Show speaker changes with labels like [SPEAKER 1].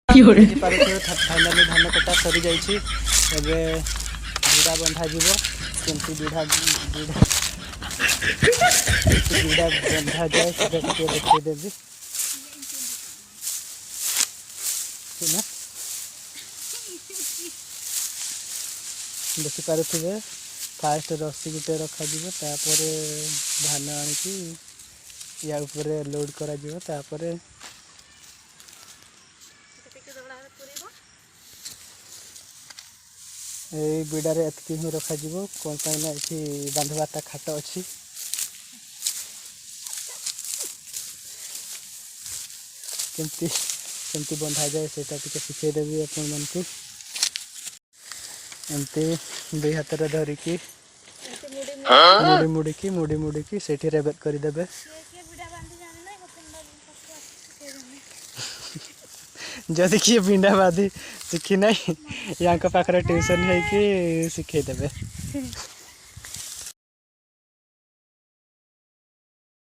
[SPEAKER 1] Finally धान कटा सरी जाइए विड़ा बंधा जीव केमती विड़ा बंधा जाए से देखदेवी देखिपे फास्ट रस्सी गोटे रखा धान आणिकी या उपरे लोड करा ये बिड़ारे एतकी ही रखा कौन पाइना ये बांधवाटा खाट अच्छी केमती बंधा जाए से शिखेदेवी आपण मानक एमती दुई हाथ धरिकी मुड़ी मुड़ी से रेबेट करदे जदि किए बिंडा बाधी शिखी ना या पाखे ट्यूशन है कि शिखेदेवे।